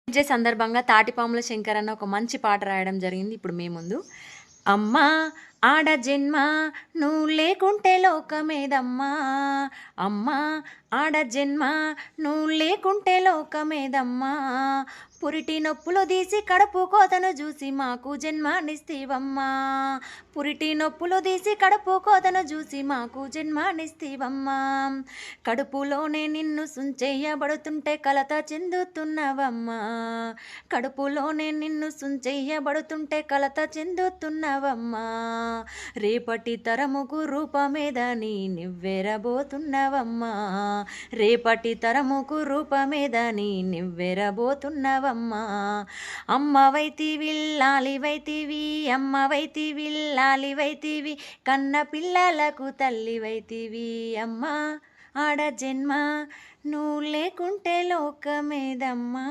జే సందర్భంగా తాటిపాముల శంకర్ అన్న ఒక మంచి పాట రాయడం జరిగింది ఇప్పుడు మీ ముందు. అమ్మా ఆడ జన్మ నువ్వు లేకుంటే లోకమేదమ్మా, అమ్మా ఆడ జన్మ నువ్వు లేకుంటే లోకమేదమ్మా, పురిటి నొప్పులు తీసి కడుపు కోతను చూసి మాకు జన్మానిస్తీవమ్మా, పురిటి నొప్పులు తీసి కడుపు కోతను చూసి మాకు జన్మానిస్తీవమ్మా, కడుపులోనే నిన్ను సుంచెయ్యబడుతుంటే కలత చెందుతున్నవమ్మా, కడుపులోనే నిన్ను సుంచెయ్యబడుతుంటే కలత చెందుతున్నవమ్మా, రేపటి తరముకు రూపమేదని నివ్వెరబోతున్నవమ్మా, రేపటి తరముకు రూపమేదని నివ్వెరబోతున్నవమ్మా, అమ్మవైతివి లాలివైతివి, అమ్మవైతివి లాలివైతివి, కన్న పిల్లలకు తల్లివైతివి, అమ్మా ఆడ జన్మ నువ్వు లేకుంటే లోకమేదమ్మా.